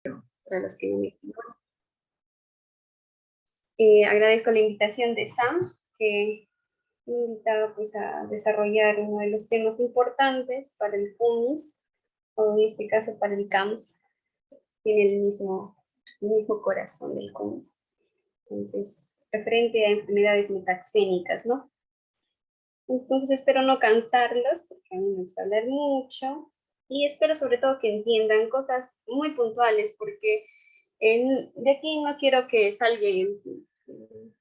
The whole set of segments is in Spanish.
para los que no me conocen. Agradezco la invitación de Sam, que me ha invitado pues, a desarrollar uno de los temas importantes para el CUMIS, o en este caso para el CAMS, tiene el mismo corazón del CUMIS. Entonces, referente a enfermedades metaxénicas, ¿no? Entonces espero no cansarlos, porque a mí me gusta hablar mucho, y espero sobre todo que entiendan cosas muy puntuales, porque de aquí no quiero que salgan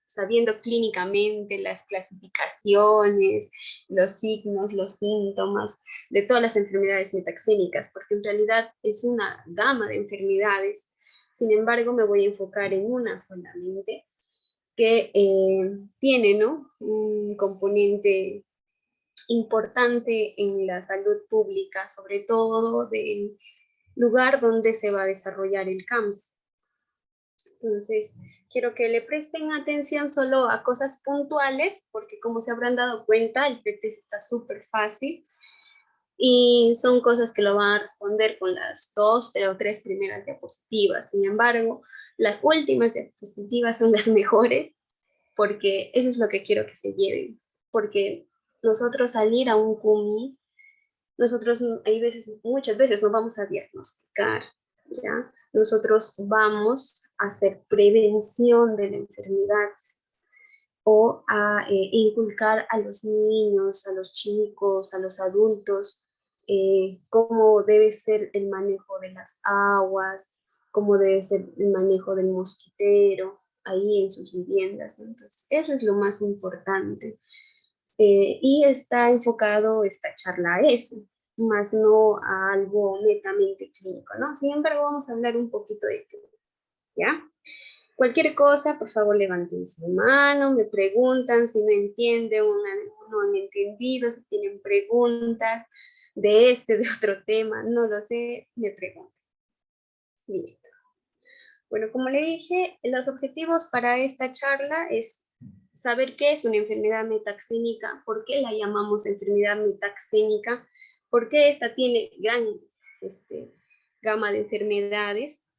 sabiendo clínicamente las clasificaciones, los signos, los síntomas de todas las enfermedades metaxénicas, porque en realidad es una gama de enfermedades. Sin embargo, me voy a enfocar en una solamente, que tiene, ¿no?, un componente importante en la salud pública, sobre todo del lugar donde se va a desarrollar el CAMS. Entonces, quiero que le presten atención solo a cosas puntuales, porque como se habrán dado cuenta, el pretest está súper fácil y son cosas que lo van a responder con las 2 o 3 primeras diapositivas. Sin embargo, las últimas diapositivas son las mejores, porque eso es lo que quiero que se lleven, porque nosotros al ir a un CUMIS, nosotros muchas veces no vamos a diagnosticar, ¿ya? Nosotros vamos a hacer prevención de la enfermedad o a inculcar a los niños, a los chicos, a los adultos, cómo debe ser el manejo de las aguas, cómo debe ser el manejo del mosquitero ahí en sus viviendas, ¿no? Entonces, eso es lo más importante. Y está enfocado esta charla a eso, más no a algo netamente clínico, ¿no? Sin embargo, vamos a hablar un poquito de todo, ¿ya? Cualquier cosa, por favor, levanten su mano, me preguntan si no entienden o no han entendido, si tienen preguntas de de otro tema, no lo sé, me preguntan. Listo. Bueno, como le dije, los objetivos para esta charla es saber qué es una enfermedad metaxénica, por qué la llamamos enfermedad metaxénica, por qué esta tiene gran gama de enfermedades,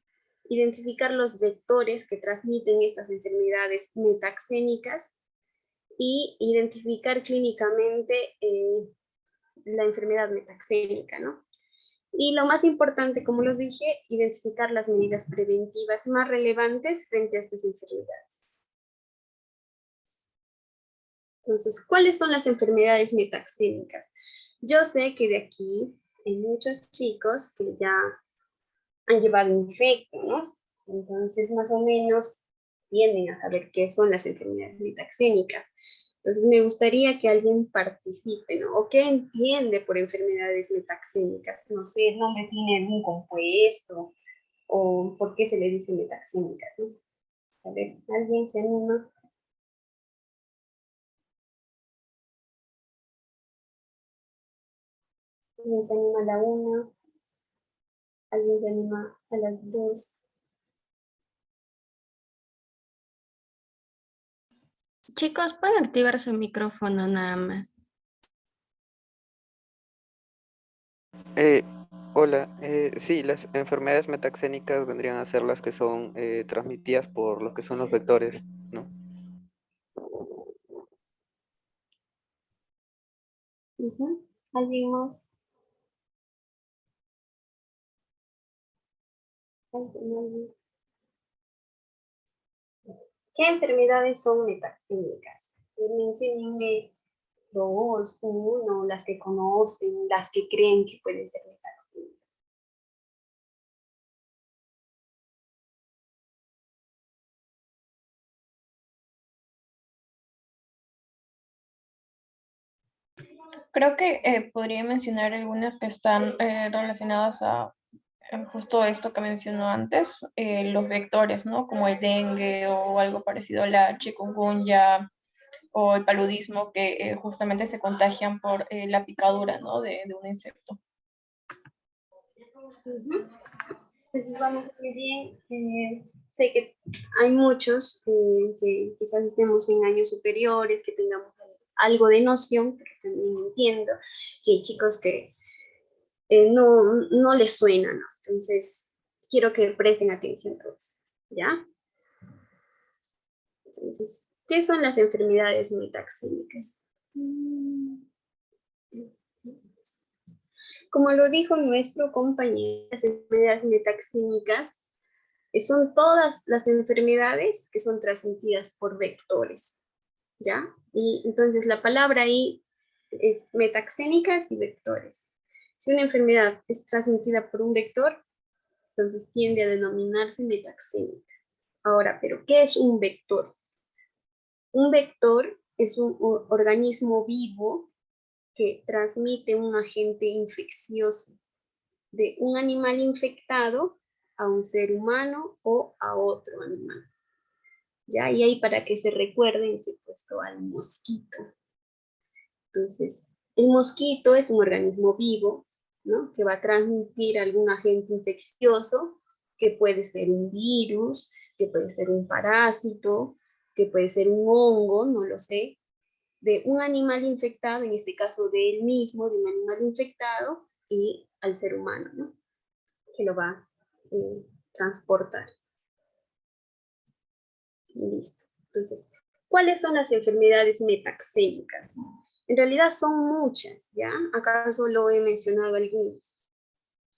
identificar los vectores que transmiten estas enfermedades metaxénicas y identificar clínicamente la enfermedad metaxénica, ¿no? Y lo más importante, como los dije, identificar las medidas preventivas más relevantes frente a estas enfermedades. Entonces, ¿cuáles son las enfermedades metaxénicas? Yo sé que de aquí hay muchos chicos que ya han llevado infecto, ¿no? Entonces, más o menos tienden a saber qué son las enfermedades metaxénicas. Entonces, me gustaría que alguien participe, ¿no? O qué entiende por enfermedades metaxénicas. No sé, el nombre tiene algún compuesto o por qué se le dice metaxénicas, ¿no? A ver, ¿alguien se anima? ¿Alguien se anima a la 1? ¿Alguien se anima a las 2? Chicos, pueden activar su micrófono nada más. Hola, sí, las enfermedades metaxénicas vendrían a ser las que son transmitidas por lo que son los vectores, ¿no? ¿Alguien más? ¿Alguien? ¿Qué enfermedades son metaxénicas? Menciónenme 2, 1, las que conocen, las que creen que pueden ser metaxénicas. Creo que podría mencionar algunas que están relacionadas a justo esto que mencionó antes, los vectores, ¿no? Como el dengue o algo parecido a la chikungunya o el paludismo, que justamente se contagian por la picadura, ¿no? de un insecto. Entonces vamos muy bien. Sé que hay muchos que quizás estemos en años superiores, que tengamos algo de noción, pero también entiendo que hay chicos que no les suena, ¿no? Entonces, quiero que presten atención todos, ¿ya? Entonces, ¿qué son las enfermedades metaxénicas? Como lo dijo nuestro compañero, las enfermedades metaxénicas son todas las enfermedades que son transmitidas por vectores, ¿ya? Y entonces la palabra ahí es metaxénicas y vectores. Si una enfermedad es transmitida por un vector, entonces tiende a denominarse metaxénica. Ahora, ¿pero qué es un vector? Un vector es un organismo vivo que transmite un agente infeccioso de un animal infectado a un ser humano o a otro animal. ¿Ya? Y ahí para que se recuerden, se ha puesto al mosquito. Entonces, el mosquito es un organismo vivo, ¿no? Que va a transmitir algún agente infeccioso, que puede ser un virus, que puede ser un parásito, que puede ser un hongo, no lo sé, de un animal infectado, en este caso de él mismo, de un animal infectado, y al ser humano, ¿no? Que lo va a transportar. Listo. Entonces, ¿cuáles son las enfermedades metaxénicas? En realidad son muchas, ¿ya? Acá solo he mencionado algunas.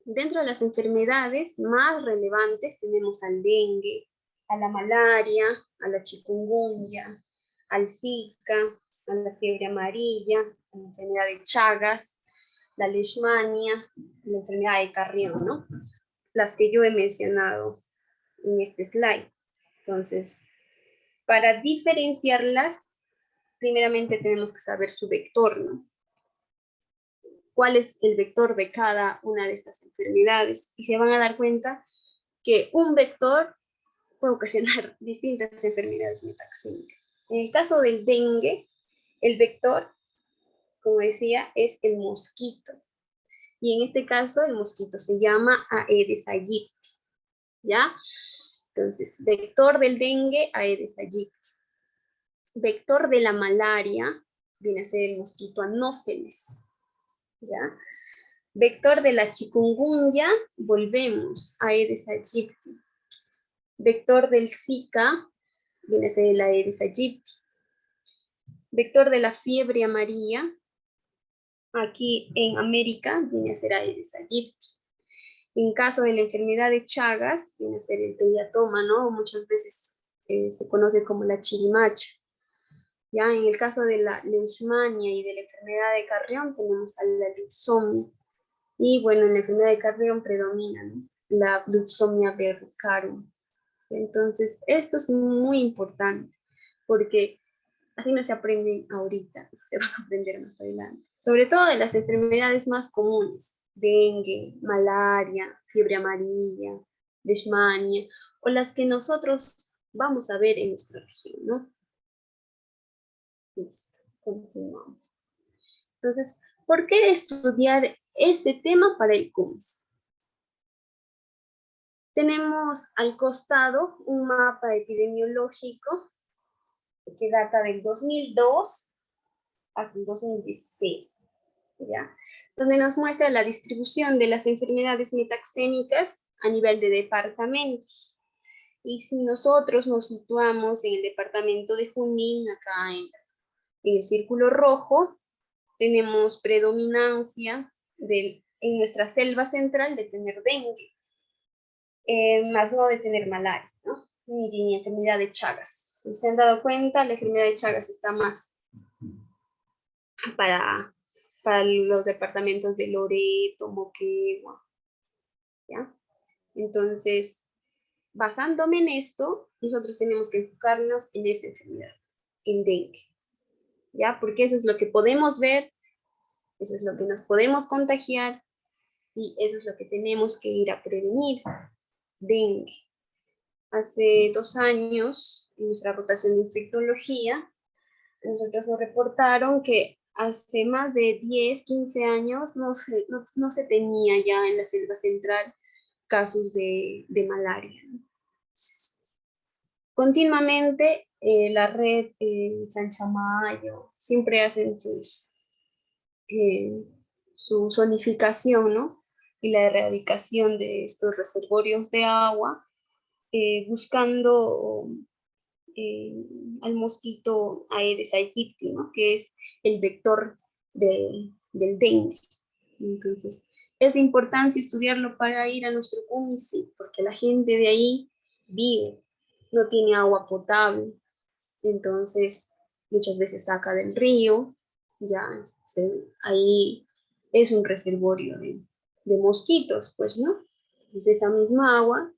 Dentro de las enfermedades más relevantes tenemos al dengue, a la malaria, a la chikungunya, al Zika, a la fiebre amarilla, a la enfermedad de Chagas, la leishmania, la enfermedad de Carrión, ¿no? Las que yo he mencionado en este slide. Entonces, para diferenciarlas, primeramente tenemos que saber su vector, ¿no? ¿Cuál es el vector de cada una de estas enfermedades? Y se van a dar cuenta que un vector puede ocasionar distintas enfermedades metaxénicas. En el caso del dengue, el vector, como decía, es el mosquito. Y en este caso, el mosquito se llama Aedes aegypti, ¿ya? Entonces, vector del dengue, Aedes aegypti. Vector de la malaria viene a ser el mosquito Anófeles, ¿ya? Vector de la chikungunya, volvemos a Aedes aegypti. Vector del Zika viene a ser el Aedes aegypti. Vector de la fiebre amarilla, aquí en América, viene a ser Aedes aegypti. En caso de la enfermedad de Chagas, viene a ser el teiatoma, ¿no? Muchas veces se conoce como la chirimacha. Ya en el caso de la leishmania y de la enfermedad de Carrión, tenemos a la luxomia. Y bueno, en la enfermedad de Carrión predomina, ¿no? La luxomia verrucarum. Entonces, esto es muy importante, porque así no se aprenden ahorita, se van a aprender más adelante. Sobre todo de las enfermedades más comunes, dengue, malaria, fiebre amarilla, leishmania, o las que nosotros vamos a ver en nuestra región, ¿no? Listo, continuamos. Entonces, ¿por qué estudiar este tema para el CUMS? Tenemos al costado un mapa epidemiológico que data del 2002 hasta el 2016, ¿ya? Donde nos muestra la distribución de las enfermedades metaxénicas a nivel de departamentos. Y si nosotros nos situamos en el departamento de Junín, acá en el círculo rojo, tenemos predominancia en nuestra selva central de tener dengue, más no de tener malaria, ¿no? Ni enfermedad de Chagas. Si se han dado cuenta, la enfermedad de Chagas está más para los departamentos de Loreto, Moquegua, ¿ya? Entonces, basándome en esto, nosotros tenemos que enfocarnos en esta enfermedad, en dengue, ¿ya? Porque eso es lo que podemos ver, eso es lo que nos podemos contagiar y eso es lo que tenemos que ir a prevenir, dengue. Hace 2 años, en nuestra rotación de infectología, nosotros nos reportaron que hace más de 10, 15 años no se tenía ya en la selva central casos de malaria. Continuamente la red San Chamayo siempre hacen su zonificación, ¿no? y la erradicación de estos reservorios de agua, buscando al mosquito Aedes aegypti, ¿no? Que es el vector del dengue. Entonces, es de importancia estudiarlo para ir a nuestro CUMI, sí, porque la gente de ahí vive, no tiene agua potable, entonces muchas veces saca del río, ya ahí es un reservorio de mosquitos, pues, ¿no? Entonces esa misma agua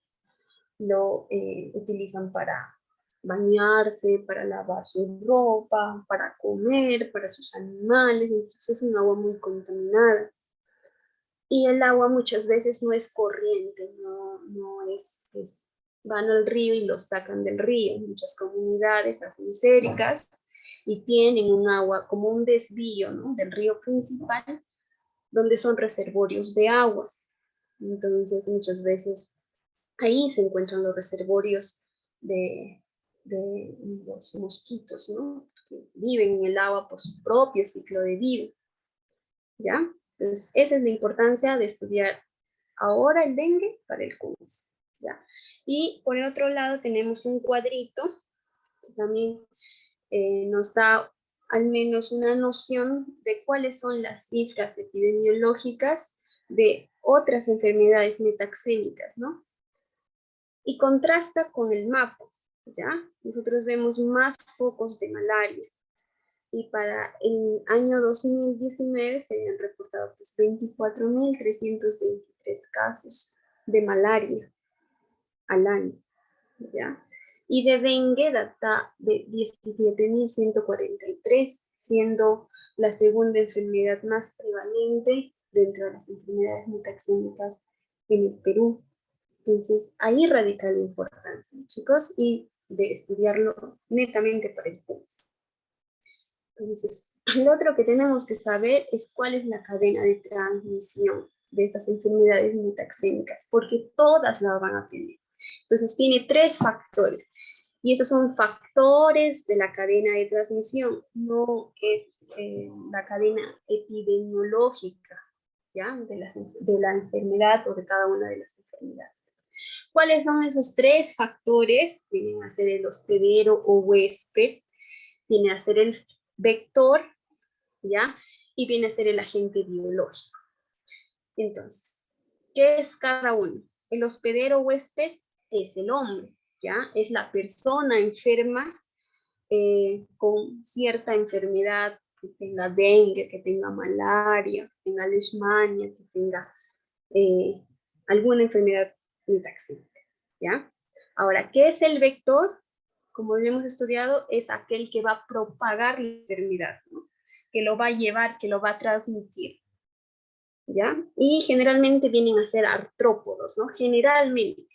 lo utilizan para bañarse, para lavar su ropa, para comer, para sus animales, entonces es un agua muy contaminada. Y el agua muchas veces no es corriente, no es, van al río y lo sacan del río. Muchas comunidades hacen cercas y tienen un agua como un desvío, ¿no? Del río principal, donde son reservorios de aguas. Entonces muchas veces ahí se encuentran los reservorios de los mosquitos, ¿no? Que viven en el agua por su propio ciclo de vida, ¿ya? Entonces, esa es la importancia de estudiar ahora el dengue para el CUMES, ¿ya? Y por el otro lado tenemos un cuadrito que también nos da al menos una noción de cuáles son las cifras epidemiológicas de otras enfermedades metaxénicas, ¿no? Y contrasta con el mapa, ¿ya? Nosotros vemos más focos de malaria, y para el año 2019 se habían reportado pues, 24.323 casos de malaria al año, ¿ya? Y de dengue data de 17.143, siendo la segunda enfermedad más prevalente dentro de las enfermedades metaxénicas en el Perú. Entonces, ahí radica la importancia, chicos, y de estudiarlo netamente para el país. Entonces, lo otro que tenemos que saber es cuál es la cadena de transmisión de estas enfermedades metaxénicas, porque todas la van a tener. Entonces, tiene 3 factores, y esos son factores de la cadena de transmisión, no es la cadena epidemiológica, ¿ya? De la enfermedad o de cada una de las enfermedades. ¿Cuáles son esos 3 factores? Vienen a ser el hospedero o huésped, viene a ser el vector, ¿ya? Y viene a ser el agente biológico. Entonces, ¿qué es cada uno? El hospedero huésped es el hombre, ¿ya? Es la persona enferma con cierta enfermedad, que tenga dengue, que tenga malaria, que tenga leishmania, que tenga alguna enfermedad metaxénica, ¿ya? Ahora, ¿qué es el vector? Como lo hemos estudiado, es aquel que va a propagar la enfermedad, ¿no? Que lo va a llevar, que lo va a transmitir, ¿ya? Y generalmente vienen a ser artrópodos, ¿no? Generalmente,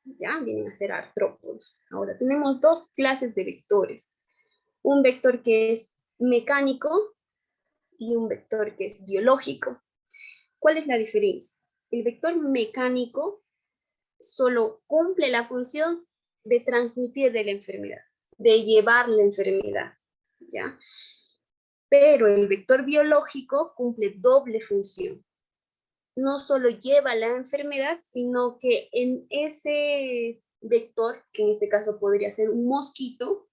¿ya? Vienen a ser artrópodos. Ahora, tenemos 2 clases de vectores. Un vector que es mecánico y un vector que es biológico. ¿Cuál es la diferencia? El vector mecánico solo cumple la función de transmitir de la enfermedad, de llevar la enfermedad, ¿ya? Pero el vector biológico cumple doble función. No solo lleva la enfermedad, sino que en ese vector, que en este caso podría ser un mosquito,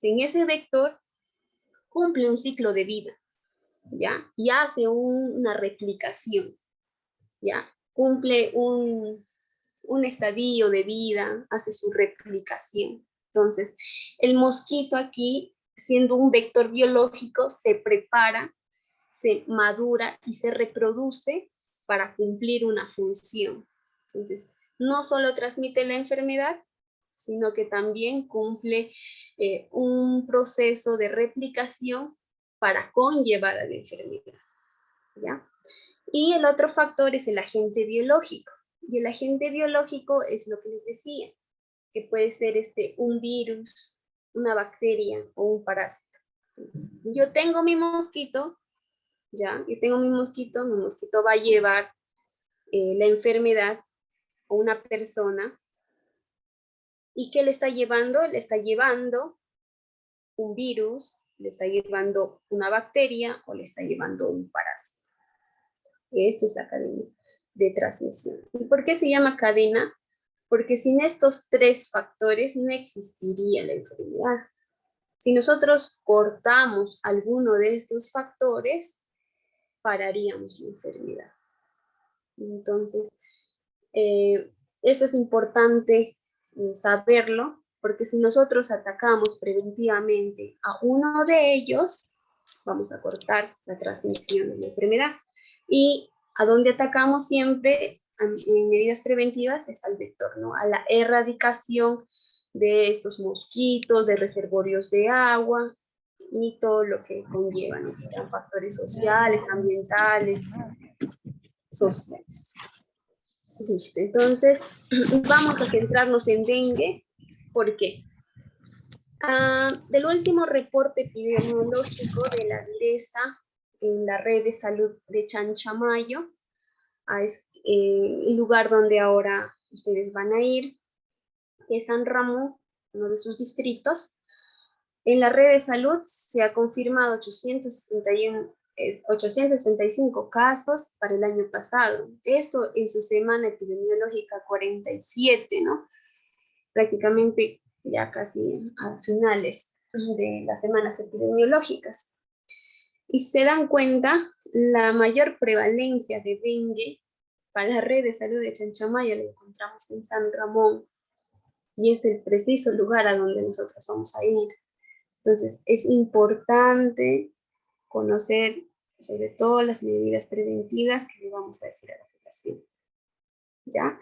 en ese vector cumple un ciclo de vida, ¿ya? Y hace una replicación, ¿ya? Cumple un estadio de vida, hace su replicación. Entonces, el mosquito aquí, siendo un vector biológico, se prepara, se madura y se reproduce para cumplir una función. Entonces, no solo transmite la enfermedad, sino que también cumple un proceso de replicación para conllevar a la enfermedad, ¿ya? Y el otro factor es el agente biológico. Y el agente biológico es lo que les decía, que puede ser un virus, una bacteria o un parásito. Entonces, yo tengo mi mosquito, ¿ya? Yo tengo mi mosquito va a llevar la enfermedad a una persona. ¿Y qué le está llevando? Le está llevando un virus, le está llevando una bacteria o le está llevando un parásito. Esto es la cadena. de transmisión. ¿Y por qué se llama cadena? Porque sin estos 3 factores no existiría la enfermedad. Si nosotros cortamos alguno de estos factores, pararíamos la enfermedad. Entonces, esto es importante saberlo, porque si nosotros atacamos preventivamente a uno de ellos, vamos a cortar la transmisión de la enfermedad. Y a donde atacamos siempre en medidas preventivas es al vector, ¿no? A la erradicación de estos mosquitos, de reservorios de agua y todo lo que conlleva, ¿no? Sean factores sociales, ambientales, sociales. Listo, entonces vamos a centrarnos en dengue. ¿Por qué? Del último reporte epidemiológico de la DIRESA en la red de salud de Chanchamayo, el lugar donde ahora ustedes van a ir, es San Ramón, uno de sus distritos. En la red de salud se ha confirmado 865 casos para el año pasado. Esto en su semana epidemiológica 47, ¿no? Prácticamente ya casi a finales de las semanas epidemiológicas. Y se dan cuenta, la mayor prevalencia de dengue para la red de salud de Chanchamayo la encontramos en San Ramón, y es el preciso lugar a donde nosotros vamos a ir. Entonces, es importante conocer sobre todo las medidas preventivas que le vamos a decir a la población. ¿Ya?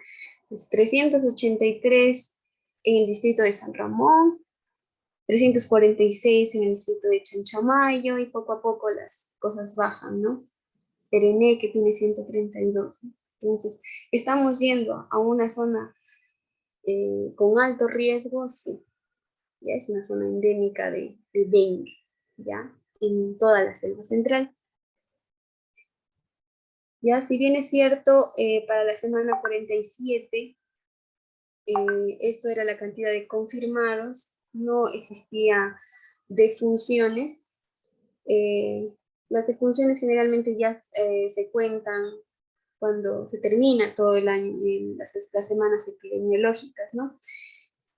Pues 383 en el distrito de San Ramón, 346 en el distrito de Chanchamayo, y poco a poco las cosas bajan, ¿no? Perené, que tiene 132. Entonces, estamos yendo a una zona con alto riesgo, sí. Ya es una zona endémica de dengue, ¿ya? En toda la selva central. Ya, si bien es cierto, para la semana 47, esto era la cantidad de confirmados, no existía defunciones. Las defunciones generalmente ya se cuentan cuando se termina todo el año, en las semanas epidemiológicas, ¿no?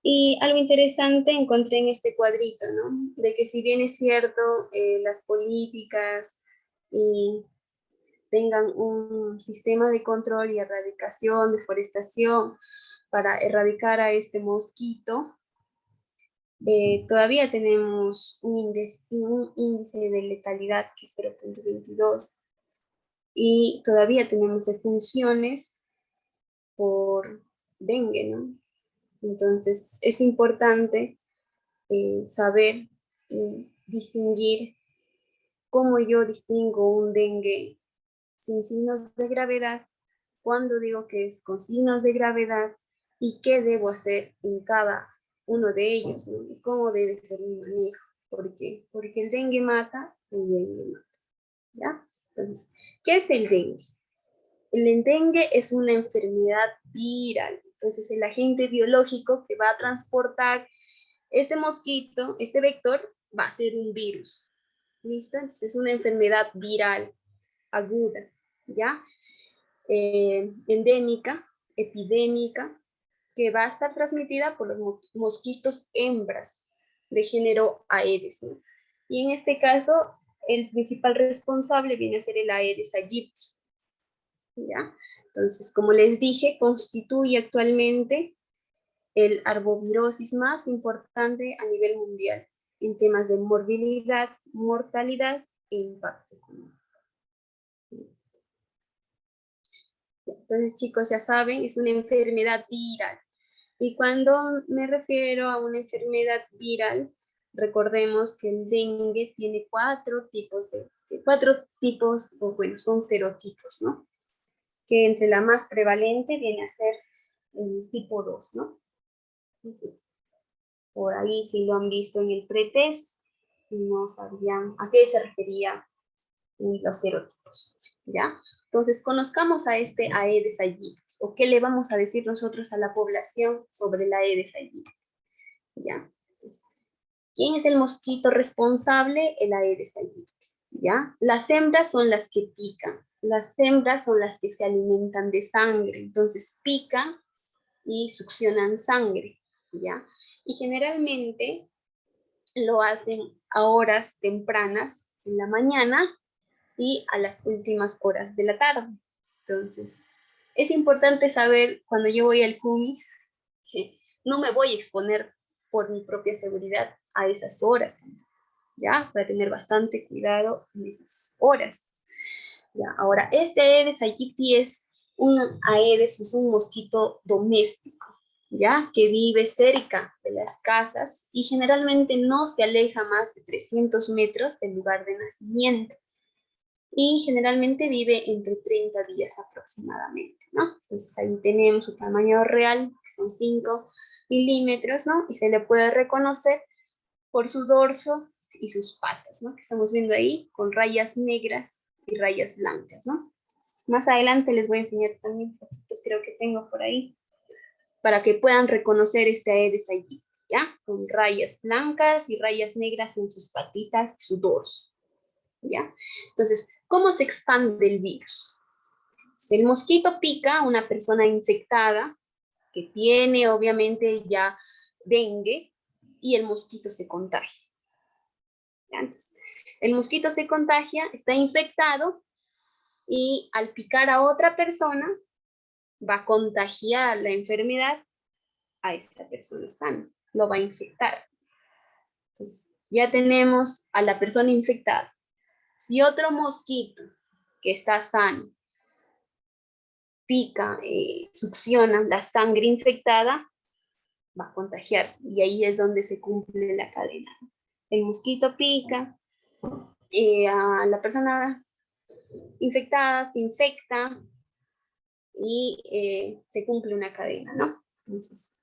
Y algo interesante encontré en este cuadrito, ¿no? De que si bien es cierto, las políticas y tengan un sistema de control y erradicación, deforestación, para erradicar a este mosquito, todavía tenemos un índice de letalidad que es 0.22, y todavía tenemos defunciones por dengue, ¿no? Entonces es importante saber distinguir cómo yo distingo un dengue sin signos de gravedad, cuándo digo que es con signos de gravedad y qué debo hacer en cada uno de ellos, ¿no? Y cómo debe ser mi manejo. ¿Por qué? Porque el dengue mata, ¿ya? Entonces, ¿qué es el dengue? El dengue es una enfermedad viral. Entonces, el agente biológico que va a transportar este mosquito, este vector, va a ser un virus. ¿Listo? Entonces, es una enfermedad viral aguda, ¿ya? Endémica, epidémica, que va a estar transmitida por los mosquitos hembras de género Aedes, ¿no? Y en este caso, el principal responsable viene a ser el Aedes aegypti, ¿ya? Entonces, como les dije, constituye actualmente el arbovirosis más importante a nivel mundial en temas de morbilidad, mortalidad e impacto económico. Entonces, chicos, ya saben, es una enfermedad viral. Y cuando me refiero a una enfermedad viral, recordemos que el dengue tiene cuatro tipos, o bueno, son serotipos, ¿no? Que entre la más prevalente viene a ser el tipo 2, ¿no? Entonces, por ahí si lo han visto en el pretest, no sabían a qué se refería los serotipos, ¿ya? Entonces, conozcamos a este Aedes aegypti, o qué le vamos a decir nosotros a la población sobre la Aedes aegypti, ¿ya? ¿Quién es el mosquito responsable? El Aedes aegypti, ¿ya? Las hembras son las que pican, las hembras son las que se alimentan de sangre, entonces pican y succionan sangre, ¿ya? Y generalmente lo hacen a horas tempranas en la mañana y a las últimas horas de la tarde. Entonces, es importante saber cuando yo voy al cumis que no me voy a exponer por mi propia seguridad a esas horas, ¿ya? Voy a tener bastante cuidado en esas horas. Ya, ahora, este Aedes aegypti es un Aedes, es un mosquito doméstico, ¿ya? Que vive cerca de las casas y generalmente no se aleja más de 300 metros del lugar de nacimiento. Y generalmente vive entre 30 días aproximadamente, ¿no? Entonces ahí tenemos su tamaño real, que son 5 milímetros, ¿no? Y se le puede reconocer por su dorso y sus patas, ¿no? Que estamos viendo ahí con rayas negras y rayas blancas, ¿no? Más adelante les voy a enseñar también fotitos, creo que tengo por ahí, para que puedan reconocer este Aedes aegypti, ¿ya? Con rayas blancas y rayas negras en sus patitas y su dorso, ¿ya? Entonces, ¿cómo se expande el virus? El mosquito pica a una persona infectada que tiene obviamente ya dengue y el mosquito se contagia. Entonces, el mosquito se contagia, está infectado y al picar a otra persona va a contagiar la enfermedad a esta persona sana, lo va a infectar. Entonces, ya tenemos a la persona infectada. Si otro mosquito que está sano pica, succiona la sangre infectada, va a contagiarse y ahí es donde se cumple la cadena. El mosquito pica, a la persona infectada se infecta y se cumple una cadena, ¿no? Entonces,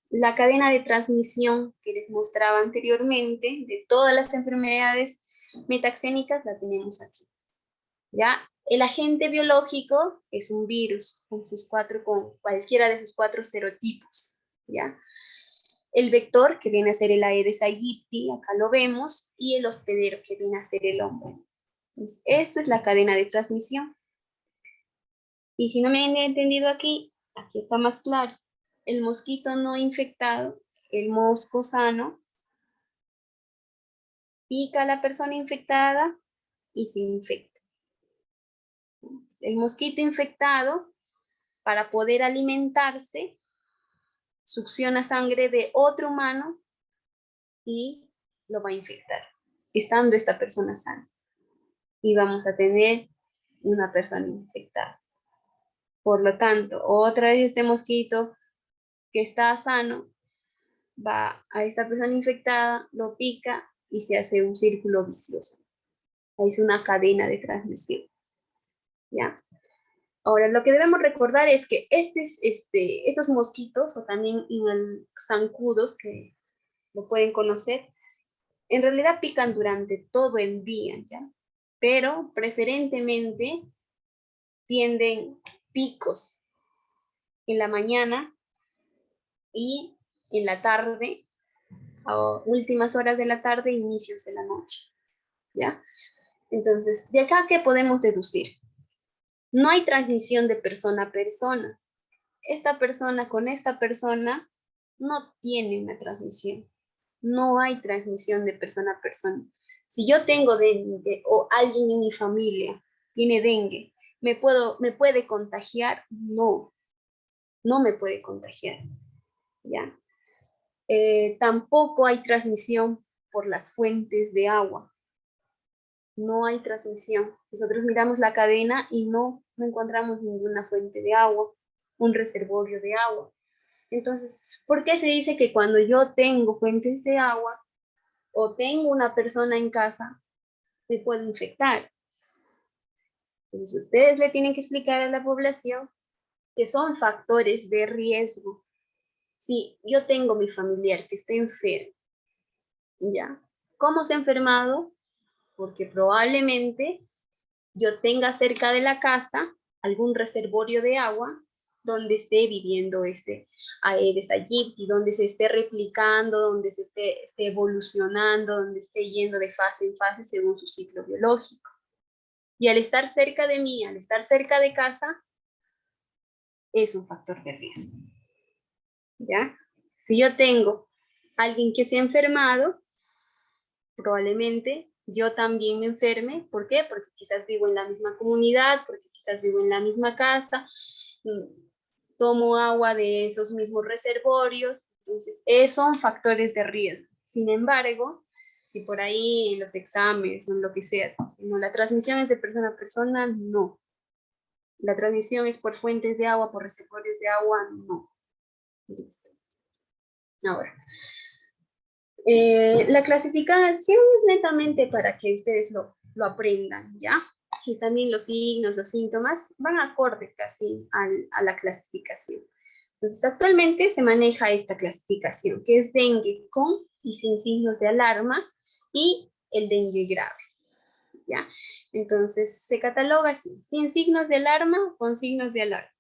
la cadena de transmisión que les mostraba anteriormente de todas las enfermedades metaxénicas la tenemos aquí. ¿Ya? El agente biológico es un virus con cualquiera de sus 4 serotipos, ¿ya? El vector, que viene a ser el Aedes aegypti, acá lo vemos, y el hospedero, que viene a ser el hombre. Entonces, esta es la cadena de transmisión. Y si no me han entendido aquí está más claro. El mosquito no infectado, el mosco sano, pica a la persona infectada y se infecta. El mosquito infectado, para poder alimentarse, succiona sangre de otro humano y lo va a infectar, estando esta persona sana. Y vamos a tener una persona infectada. Por lo tanto, otra vez este mosquito que está sano va a esta persona infectada, lo pica y se hace un círculo vicioso. Es una cadena de transmisión. ¿Ya? Ahora, lo que debemos recordar es que estos mosquitos, o también zancudos, que lo pueden conocer, en realidad pican durante todo el día, ¿ya? Pero preferentemente tienden picos en la mañana y en la tarde, a últimas horas de la tarde, inicios de la noche, ¿ya? Entonces, de acá, ¿qué podemos deducir? No hay transmisión de persona a persona. Esta persona con esta persona no tiene una transmisión. No hay transmisión de persona a persona. Si yo tengo dengue o alguien en mi familia tiene dengue, ¿me puede contagiar? No, no me puede contagiar, ¿ya? Tampoco hay transmisión por las fuentes de agua. No hay transmisión. Nosotros miramos la cadena y no encontramos ninguna fuente de agua, un reservorio de agua. Entonces, ¿por qué se dice que cuando yo tengo fuentes de agua o tengo una persona en casa, me puedo infectar? Entonces, ustedes le tienen que explicar a la población que son factores de riesgo. Si yo tengo mi familiar que está enfermo, ¿ya? ¿Cómo se ha enfermado? Porque probablemente yo tenga cerca de la casa algún reservorio de agua donde esté viviendo este Aedes aegypti, donde se esté replicando, donde se esté evolucionando, donde esté yendo de fase en fase según su ciclo biológico. Y al estar cerca de mí, al estar cerca de casa, es un factor de riesgo. ¿Ya? Si yo tengo alguien que se ha enfermado, probablemente yo también me enferme. ¿Por qué? Porque quizás vivo en la misma comunidad, porque quizás vivo en la misma casa, tomo agua de esos mismos reservorios. Entonces, son factores de riesgo. Sin embargo, si por ahí en los exámenes o en lo que sea, si no, la transmisión es de persona a persona, no. La transmisión es por fuentes de agua, por reservorios de agua, no. Listo. Ahora, la clasificación es netamente para que ustedes lo aprendan, ¿ya? Y también los signos, los síntomas van acorde casi a la clasificación. Entonces, actualmente se maneja esta clasificación, que es dengue con y sin signos de alarma y el dengue grave, ¿ya? Entonces, se cataloga así, sin signos de alarma, con signos de alarma.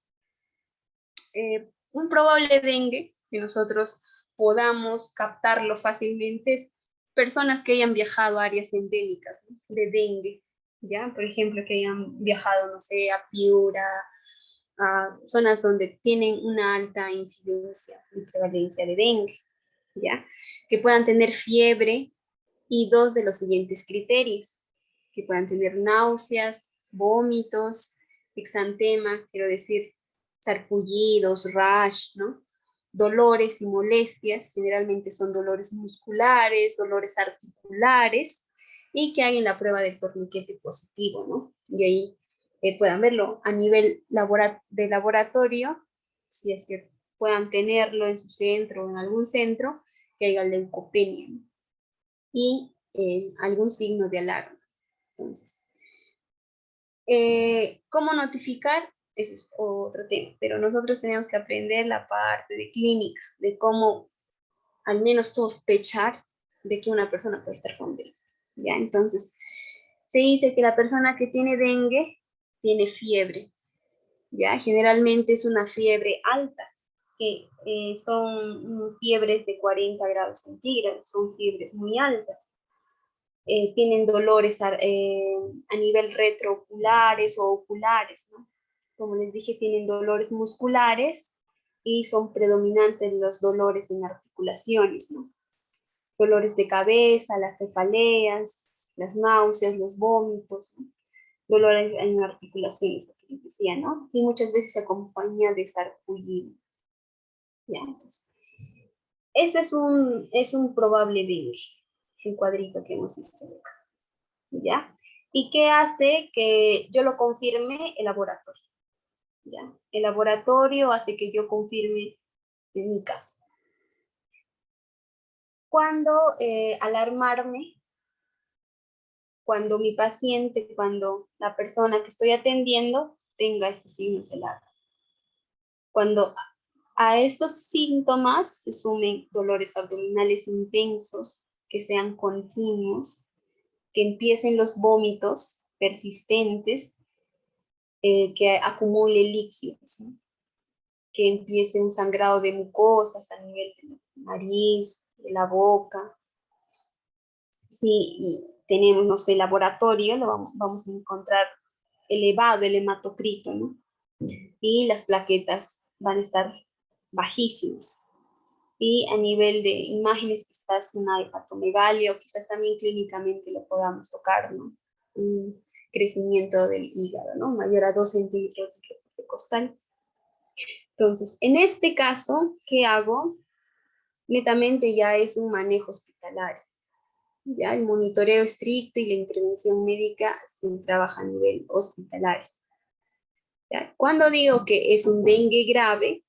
Un probable dengue que nosotros podamos captarlo fácilmente es personas que hayan viajado a áreas endémicas, ¿no?, de dengue, ¿ya? Por ejemplo, que hayan viajado, no sé, a Piura, a zonas donde tienen una alta incidencia y prevalencia de dengue, ¿ya? Que puedan tener fiebre y dos de los siguientes criterios, que puedan tener náuseas, vómitos, exantema, quiero decir, sarpullidos, rash, ¿no? Dolores y molestias, generalmente son dolores musculares, dolores articulares, y que hagan la prueba del torniquete positivo, ¿no? Y ahí puedan verlo a nivel de laboratorio, si es que puedan tenerlo en su centro o en algún centro, que haya leucopenia, ¿no? Y algún signo de alarma. Entonces, ¿cómo notificar? Eso es otro tema, pero nosotros tenemos que aprender la parte de clínica, de cómo al menos sospechar de que una persona puede estar con dengue, ¿ya? Entonces, se dice que la persona que tiene dengue tiene fiebre, ¿ya? Generalmente es una fiebre alta, que son fiebres de 40 grados centígrados, son fiebres muy altas. Tienen dolores a nivel retrooculares o oculares, ¿no? Como les dije, tienen dolores musculares y son predominantes los dolores en articulaciones, ¿no? Dolores de cabeza, las cefaleas, las náuseas, los vómitos, ¿no? Dolores en articulaciones, lo que les decía, ¿no? Y muchas veces se acompaña de sarpullido. Ya, entonces, esto es un probable dengue, el cuadrito que hemos visto acá. ¿Ya? ¿Y qué hace que yo lo confirme? El laboratorio, ¿ya? El laboratorio hace que yo confirme en mi caso. ¿Cuándo alarmarme? Cuando mi paciente, cuando la persona que estoy atendiendo tenga estos signos de alarma. Cuando a estos síntomas se sumen dolores abdominales intensos, que sean continuos, que empiecen los vómitos persistentes, que acumule líquidos, ¿no? Que empiece un sangrado de mucosas a nivel de la nariz, de la boca. Si tenemos, no sé, laboratorio, vamos a encontrar elevado el hematocrito, ¿no? Y las plaquetas van a estar bajísimas. Y a nivel de imágenes, quizás una hepatomegalia o quizás también clínicamente lo podamos tocar, ¿no? Un crecimiento del hígado, ¿no? Mayor a 2 centímetros de reporte costal. Entonces, en este caso, ¿qué hago? Netamente ya es un manejo hospitalario. Ya el monitoreo estricto y la intervención médica se trabaja a nivel hospitalario. ¿Ya? Cuando digo que es un dengue grave,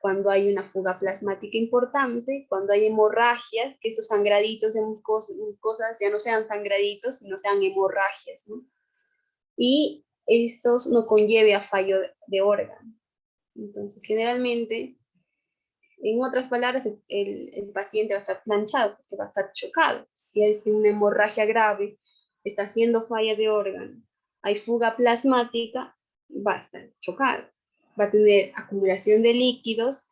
cuando hay una fuga plasmática importante, cuando hay hemorragias, que estos sangraditos de mucosas ya no sean sangraditos, sino sean hemorragias, ¿no? Y estos no conlleve a fallo de órgano. Entonces, generalmente, en otras palabras, el paciente va a estar planchado, porque va a estar chocado. Si es una hemorragia grave, está haciendo falla de órgano, hay fuga plasmática, va a estar chocado. Va a tener acumulación de líquidos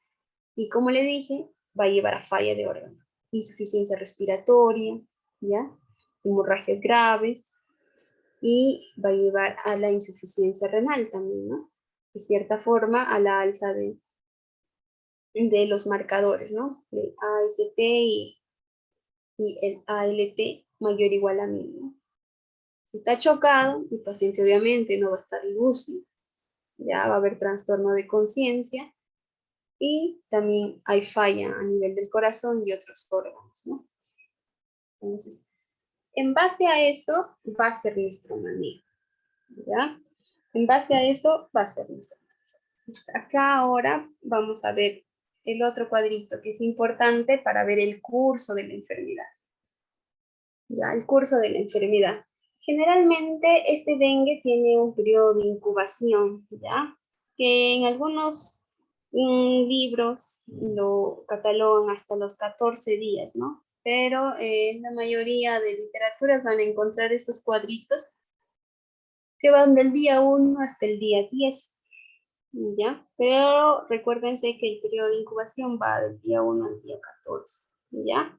y, como le dije, va a llevar a falla de órgano, insuficiencia respiratoria, ¿ya? Hemorragias graves. y va a llevar a la insuficiencia renal también, ¿no? De cierta forma, a la alza de los marcadores, ¿no? De AST y el ALT mayor o igual a 1000, ¿no? Si está chocado, el paciente obviamente no va a estar lúcido, ya va a haber trastorno de conciencia y también hay falla a nivel del corazón y otros órganos, ¿no? Entonces, en base a eso va a ser nuestro manejo, ¿ya? En base a eso va a ser nuestro manejo. Entonces, acá ahora vamos a ver el otro cuadrito que es importante para ver el curso de la enfermedad. Ya, el curso de la enfermedad. Generalmente este dengue tiene un periodo de incubación, ¿ya? Que en algunos libros lo catalogan hasta los 14 días, ¿no? Pero en la mayoría de literaturas van a encontrar estos cuadritos que van del día 1 hasta el día 10, ¿ya? Pero recuérdense que el periodo de incubación va del día 1 al día 14, ¿ya?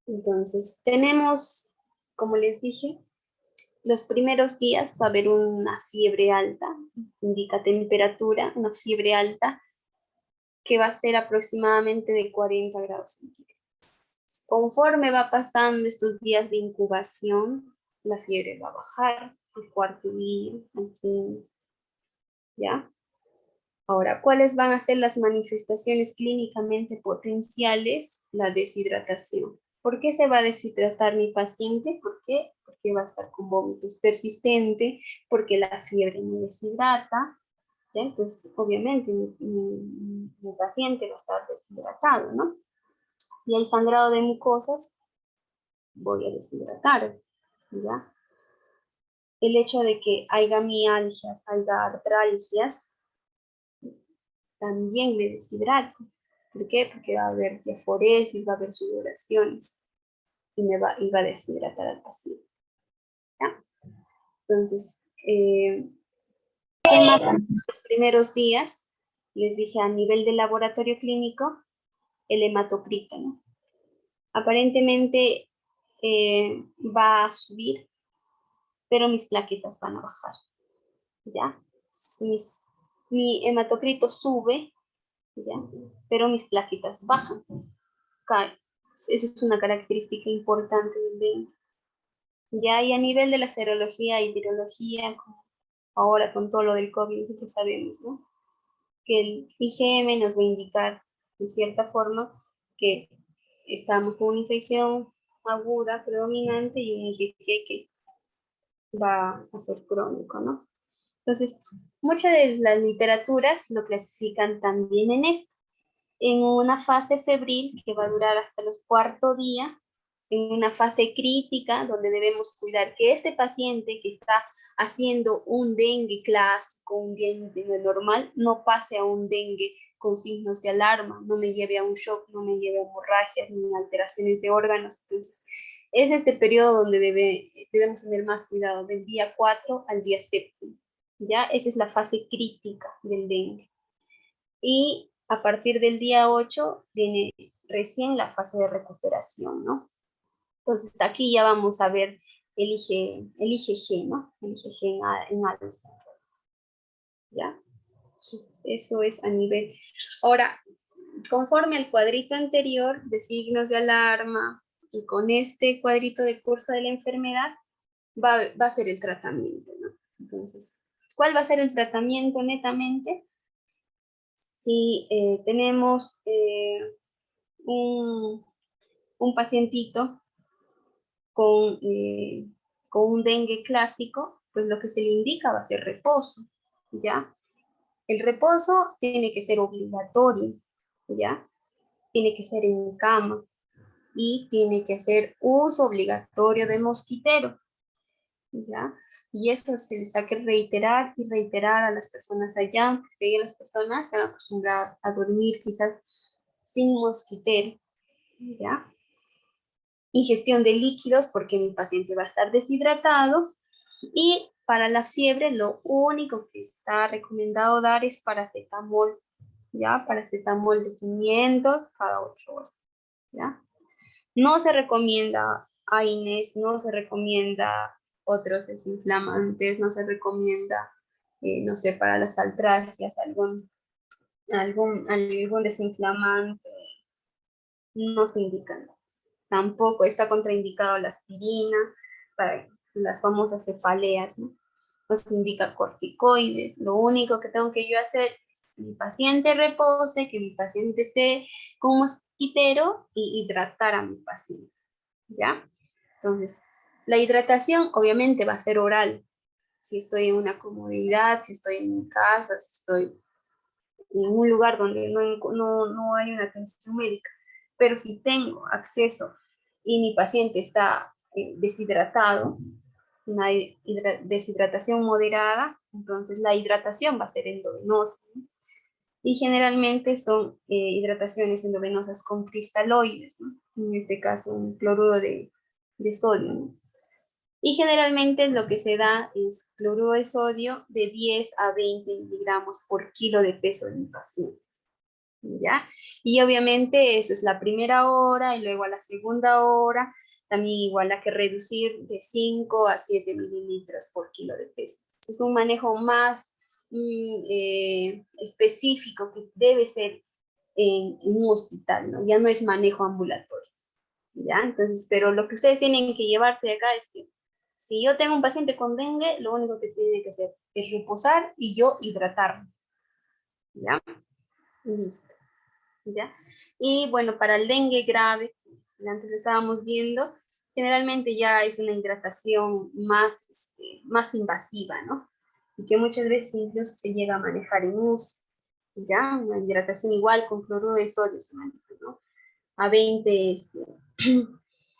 Entonces, tenemos, como les dije, los primeros días va a haber una fiebre alta, indica temperatura, una fiebre alta que va a ser aproximadamente de 40 grados centígrados. Conforme va pasando estos días de incubación, la fiebre va a bajar al cuarto día, al quinto, ¿ya? Ahora, ¿cuáles van a ser las manifestaciones clínicamente potenciales? La deshidratación. ¿Por qué se va a deshidratar mi paciente? ¿Por qué? Porque va a estar con vómitos persistentes, porque la fiebre me deshidrata, ¿ya? Entonces, obviamente, mi paciente va a estar deshidratado, ¿no? Si hay sangrado de mucosas, voy a deshidratar, ¿ya? El hecho de que haya mialgias, haya artralgias, también me deshidrato. ¿Por qué? Porque va a haber diaforesis, va a haber sudoraciones y va a deshidratar al paciente, ¿ya? Entonces, ¿qué mata los primeros días? Les dije a nivel de laboratorio clínico, el hematocrito, ¿no? Aparentemente va a subir, pero mis plaquetas van a bajar, ¿ya? Mi hematocrito sube, ¿ya? Pero mis plaquetas bajan, caen. Eso es una característica importante del dengue. Ya, y a nivel de la serología y virología, ahora con todo lo del COVID, ya sabemos, ¿no? Que el IgM nos va a indicar, de cierta forma, que estamos con una infección aguda, predominante, y un IgG que va a ser crónico, ¿no? Entonces, muchas de las literaturas lo clasifican también en esto, en una fase febril que va a durar hasta los cuarto día, en una fase crítica donde debemos cuidar que este paciente que está haciendo un dengue clásico, un dengue normal, no pase a un dengue con signos de alarma, no me lleve a un shock, no me lleve a hemorragias ni alteraciones de órganos. Entonces, es este periodo donde debemos tener más cuidado, del día 4 al día 7. ¿Ya? Esa es la fase crítica del dengue. Y a partir del día 8 viene recién la fase de recuperación, ¿no? Entonces aquí ya vamos a ver el IgG, ¿no? El IgG en alza, ¿ya? Eso es a nivel. Ahora, conforme al cuadrito anterior de signos de alarma y con este cuadrito de curso de la enfermedad, va a ser el tratamiento, ¿no? Entonces, ¿cuál va a ser el tratamiento netamente? Si tenemos un pacientito con un dengue clásico, pues lo que se le indica va a ser reposo, ¿ya? El reposo tiene que ser obligatorio, ¿ya? Tiene que ser en cama y tiene que hacer uso obligatorio de mosquitero, ¿ya? Y eso se les ha que reiterar y reiterar a las personas allá, porque las personas se han acostumbrado a dormir quizás sin mosquitero, ¿ya? Ingestión de líquidos porque mi paciente va a estar deshidratado, y para la fiebre lo único que está recomendado dar es paracetamol, ¿ya? Paracetamol de 500 cada 8 horas, ¿ya? No se recomienda AINES, no se recomienda otros desinflamantes, no se recomienda, no sé, para las artralgias, algún desinflamante, no se indican. Tampoco está contraindicado la aspirina para las famosas cefaleas, ¿no? Nos indica corticoides. Lo único que tengo que yo hacer es que mi paciente repose, que mi paciente esté con un mosquitero y hidratar a mi paciente, ¿ya? Entonces, la hidratación obviamente va a ser oral. Si estoy en una comodidad, si estoy en mi casa, si estoy en un lugar donde no hay una atención médica. Pero si tengo acceso y mi paciente está deshidratado, una deshidratación moderada, entonces la hidratación va a ser endovenosa, ¿no? Y generalmente son hidrataciones endovenosas con cristaloides, ¿no? En este caso un cloruro de sodio, ¿no? Y generalmente lo que se da es cloruro de sodio de 10 a 20 miligramos por kilo de peso del paciente, ¿ya? Y obviamente eso es la primera hora y luego a la segunda hora también igual hay que reducir de 5 a 7 mililitros por kilo de peso. Es un manejo más específico que debe ser en un hospital, ¿no? Ya no es manejo ambulatorio, ¿ya? Entonces, pero lo que ustedes tienen que llevarse de acá es que si yo tengo un paciente con dengue, lo único que tiene que hacer es reposar y yo hidratarlo, ¿ya? Listo, ¿ya? Y bueno, para el dengue grave, antes lo estábamos viendo, generalmente ya es una hidratación más invasiva, ¿no? Y que muchas veces incluso se llega a manejar en UCI, ¿ya? Una hidratación igual con cloruro de sodio, ¿no? A 20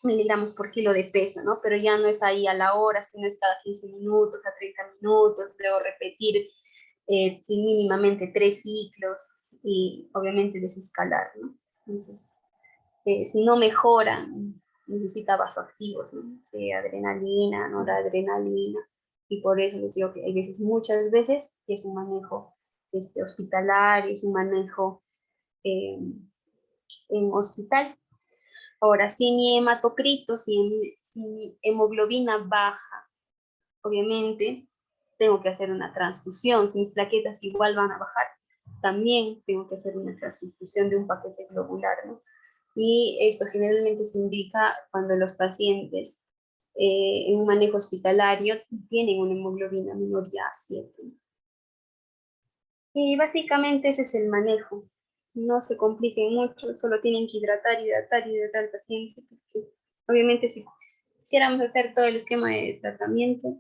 miligramos por kilo de peso, ¿no? Pero ya no es ahí a la hora, sino es cada 15 minutos, a 30 minutos, luego repetir mínimamente 3 ciclos y obviamente desescalar, ¿no? Entonces, si no mejoran, necesita vasoactivos, ¿no? Adrenalina, noradrenalina, y por eso les digo que hay veces, muchas veces, es un manejo hospitalario, es un manejo en hospital. Ahora, si mi hematocrito, si mi hemoglobina baja, obviamente tengo que hacer una transfusión. Si mis plaquetas igual van a bajar, también tengo que hacer una transfusión de un paquete globular, ¿no? Y esto generalmente se indica cuando los pacientes en un manejo hospitalario tienen una hemoglobina menor ya a 7. Y básicamente ese es el manejo. No se compliquen mucho, solo tienen que hidratar al paciente, porque obviamente si quisiéramos hacer todo el esquema de tratamiento,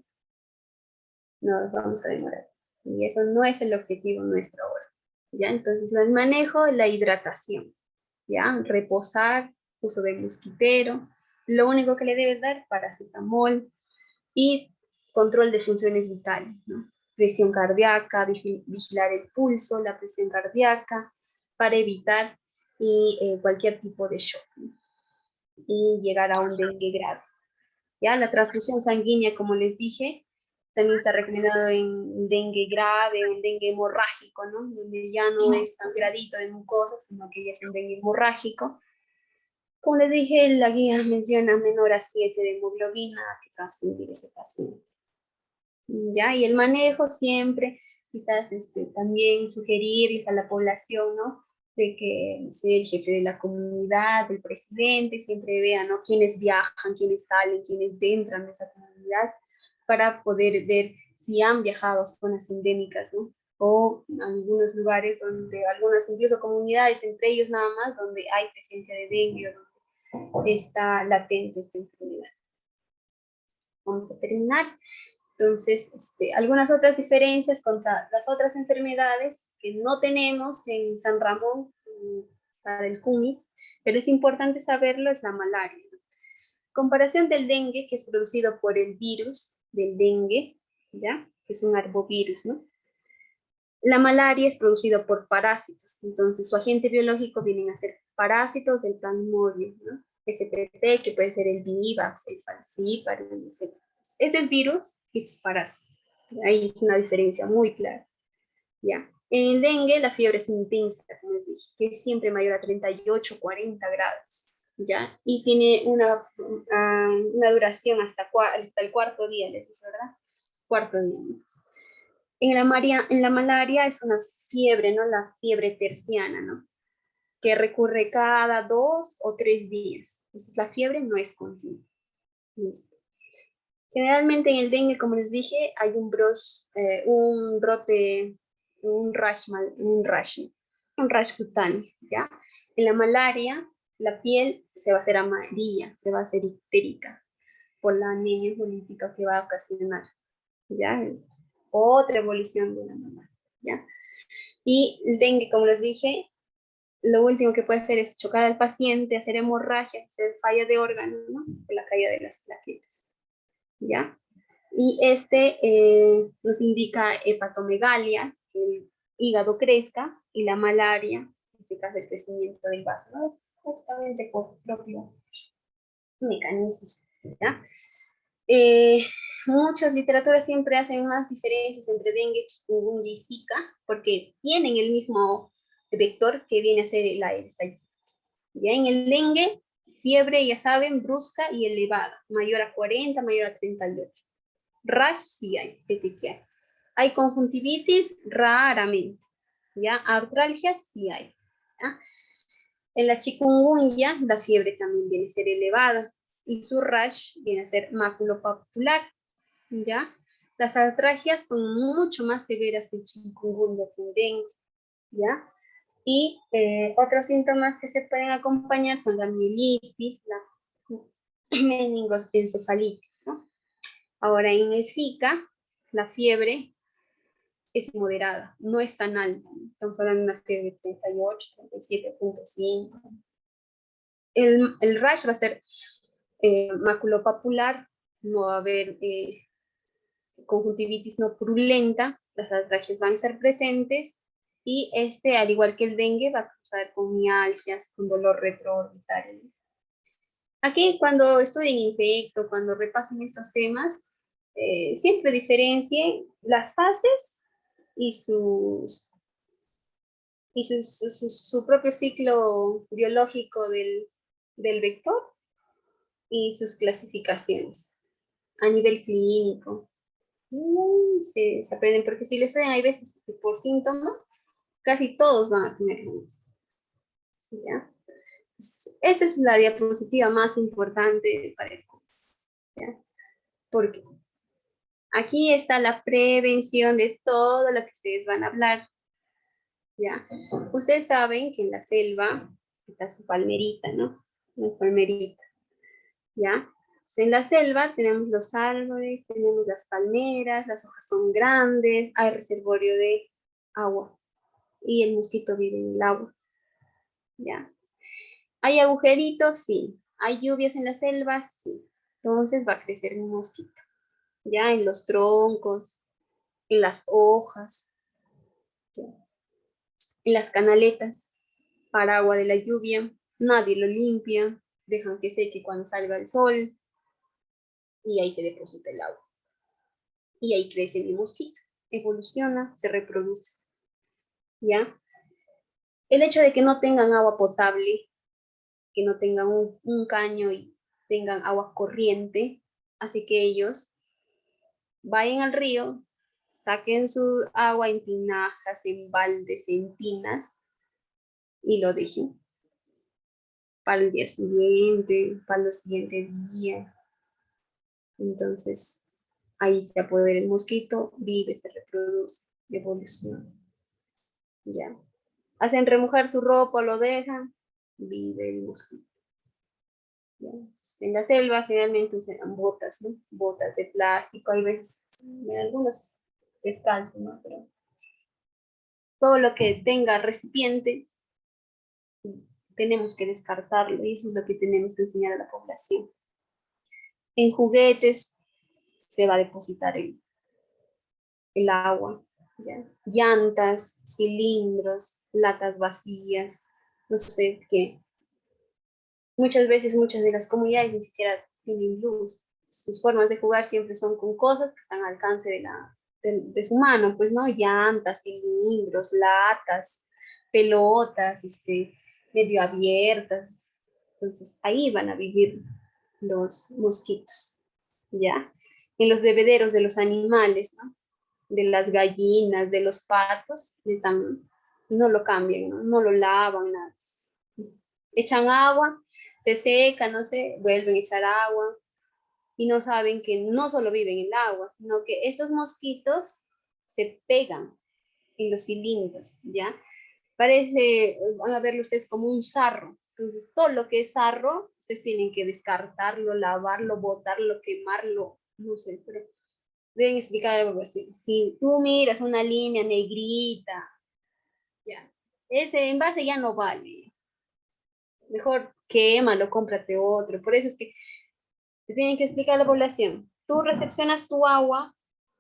nos vamos a demorar. Y eso no es el objetivo nuestro ahora, ¿ya? Entonces, el manejo, la hidratación, ¿ya? Reposar, uso de mosquitero, lo único que le debes dar, paracetamol y control de funciones vitales, ¿no? Presión cardíaca, vigilar el pulso, la presión cardíaca, para evitar cualquier tipo de shock, ¿no? Y llegar a un dengue grave. ¿Ya? La transfusión sanguínea, como les dije, también está recomendado en dengue grave o en dengue hemorrágico, ¿no? Donde ya no es sangradito de mucosas, sino que ya es un dengue hemorrágico. Como les dije, la guía menciona menor a 7 de hemoglobina que transfundir ese paciente. ¿Ya? Y el manejo siempre, quizás también sugerirles a la población, ¿no? De que, no sé, el jefe de la comunidad, el presidente, siempre vean, ¿no? Quiénes viajan, quiénes salen, quiénes entran de esa comunidad, para poder ver si han viajado a zonas endémicas, ¿no? O en algunos lugares donde, algunas incluso comunidades, entre ellos nada más, donde hay presencia de dengue o donde está latente esta enfermedad. Vamos a terminar. Entonces, algunas otras diferencias contra las otras enfermedades que no tenemos en San Ramón para el CUMIS, pero es importante saberlo, es la malaria. Comparación del dengue, que es producido por el virus del dengue, ¿ya? Que es un arbovirus, ¿no? La malaria es producido por parásitos, entonces su agente biológico vienen a ser parásitos del plasmodium, ¿no? SPP, que puede ser el Vivax, el falciparum, etc. Ese es virus y es parásito. Ahí es una diferencia muy clara. ¿Ya? En el dengue la fiebre es intensa, como les dije, que es siempre mayor a 38, 40 grados. ¿ya? Y tiene una duración hasta el cuarto día, les dije, ¿verdad? Cuarto día. En la malaria es una fiebre, ¿no? La fiebre terciana, ¿no? Que recurre cada 2 o 3 días. Entonces la fiebre no es continua. Listo. Generalmente en el dengue, como les dije, hay un brote, un rash cutáneo, ¿ya? En la malaria, la piel se va a hacer amarilla, se va a hacer ictérica por la anemia hemolítica que va a ocasionar, ¿ya? Otra evolución de la malaria, ¿ya? Y el dengue, como les dije, lo último que puede hacer es chocar al paciente, hacer hemorragia, hacer falla de órganos, ¿no? Por la caída de las plaquetas, ¿ya? Y nos indica hepatomegalia, que el hígado crezca, y la malaria, en este caso el crecimiento del vaso, ¿no? Justamente por propio mecanismo, ¿ya? Muchas literaturas siempre hacen más diferencias entre dengue, chikungunya y zika, porque tienen el mismo vector que viene a ser la Aedes aegypti. Ya en el dengue, fiebre, ya saben, brusca y elevada, mayor a 40, mayor a 38. Rash sí hay, petequial. Hay conjuntivitis raramente, ¿ya? Artralgia sí hay, ¿ya? En la chikungunya, la fiebre también viene a ser elevada y su rash viene a ser maculopapular, ¿ya? Las artralgias son mucho más severas en chikungunya que en dengue, ¿ya? Y otros síntomas que se pueden acompañar son la mielitis, la meningoencefalitis, ¿no? Ahora, en el Zika, la fiebre es moderada, no es tan alta, ¿no? Estamos hablando de una fiebre de 38, 37.5. El rash va a ser maculopapular, no va a haber conjuntivitis no purulenta, las artralgias van a ser presentes y al igual que el dengue, va a causar con mialgias, con dolor retroorbital. Aquí cuando estudien infecto, cuando repasen estos temas, siempre diferencien las fases y su propio ciclo biológico del vector y sus clasificaciones a nivel clínico. Se aprenden, porque si les ven, hay veces que por síntomas, casi todos van a tener unos. ¿Ya? Esta es la diapositiva más importante para el curso, ¿ya? Porque aquí está la prevención de todo lo que ustedes van a hablar, ¿ya? Ustedes saben que en la selva está su palmerita, ¿no? Una palmerita, ¿ya? En la selva tenemos los árboles, tenemos las palmeras, las hojas son grandes, hay reservorio de agua y el mosquito vive en el agua, ¿ya? ¿Hay agujeritos? Sí. ¿Hay lluvias en la selva? Sí. Entonces va a crecer un mosquito, ¿ya? En los troncos, en las hojas, ¿ya? En las canaletas para agua de la lluvia. Nadie lo limpia, dejan que seque cuando salga el sol y ahí se deposita el agua. Y ahí crece el mosquito, evoluciona, se reproduce, ¿ya? El hecho de que no tengan agua potable, que no tengan un caño y tengan agua corriente, hace que ellos vayan al río, saquen su agua en tinajas, en baldes, en tinas y lo dejen para el día siguiente, para los siguientes días. Entonces, ahí se apodera el mosquito, vive, se reproduce, evoluciona. ¿Ya? Hacen remojar su ropa, lo dejan, vive el mosquito. ¿Ya? En la selva generalmente usan botas, ¿no? Botas de plástico, hay veces, en algunos descalzos, ¿no? Pero todo lo que tenga recipiente, tenemos que descartarlo y eso es lo que tenemos que enseñar a la población. En juguetes se va a depositar el agua, ¿ya? Llantas, cilindros, latas vacías, no sé qué. Muchas veces muchas de las comunidades ni siquiera tienen luz. Sus formas de jugar siempre son con cosas que están al alcance de su mano, pues, ¿no? Llantas, cilindros, latas, pelotas, medio abiertas. Entonces, ahí van a vivir los mosquitos, ¿ya? En los bebederos de los animales, ¿no? De las gallinas, de los patos, no lo cambian, ¿no? No lo lavan, nada. Echan agua, se seca, no sé, vuelven a echar agua, y no saben que no solo viven en el agua, sino que estos mosquitos se pegan en los cilindros, ¿ya? Parece, van a verlo ustedes como un sarro. Entonces, todo lo que es sarro, ustedes tienen que descartarlo, lavarlo, botarlo, quemarlo, no sé, pero deben explicar algo así. Si tú miras una línea negrita, ya, ese envase ya no vale. Mejor quémalo, cómprate otro. Por eso es que te tienen que explicar a la población. Tú recepcionas tu agua,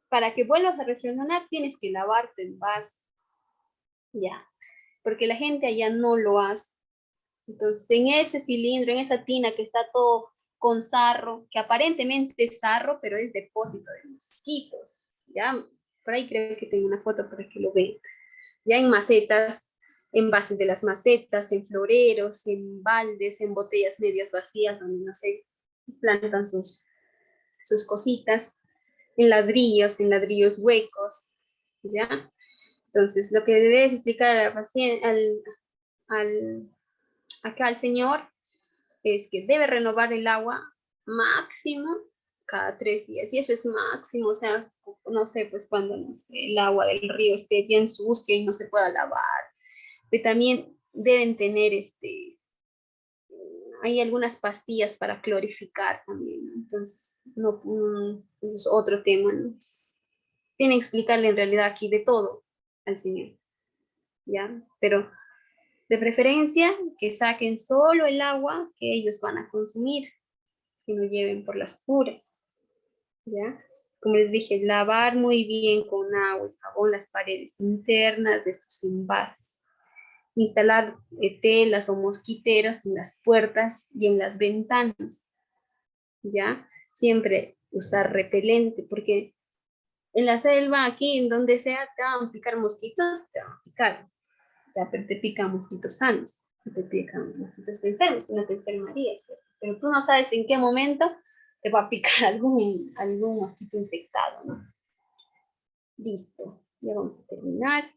para que vuelvas a recepcionar tienes que lavarte el envase. Ya, porque la gente allá no lo hace. Entonces, en ese cilindro, en esa tina que está todo con sarro, que aparentemente es sarro, pero es depósito de mosquitos. Ya, por ahí creo que tengo una foto para que lo vean. Ya en macetas, en bases de las macetas, en floreros, en baldes, en botellas medias vacías, donde no sé, plantan sus cositas, en ladrillos huecos, ¿ya? Entonces, lo que debes explicar al paciente, acá al señor, es que debe renovar el agua máximo cada 3 días, y eso es máximo, o sea, no sé, pues cuando no sé, el agua del río esté bien sucia y no se pueda lavar, que también deben tener hay algunas pastillas para clorificar también, ¿no? Entonces, no, eso es otro tema, ¿no? Entonces, tienen que explicarle en realidad aquí de todo al señor, ¿ya? Pero de preferencia que saquen solo el agua que ellos van a consumir, que no lleven por las puras, ¿ya? Como les dije, lavar muy bien con agua y jabón las paredes internas de estos envases. Instalar telas o mosquiteros en las puertas y en las ventanas, ¿ya? Siempre usar repelente, porque en la selva, aquí, en donde sea, te van a picar mosquitos, te van a picar, ya, pero te pican mosquitos sanos, te pican mosquitos enfermos, no te enfermarías, ¿cierto? Pero tú no sabes en qué momento te va a picar algún mosquito infectado, ¿no? Listo, ya vamos a terminar.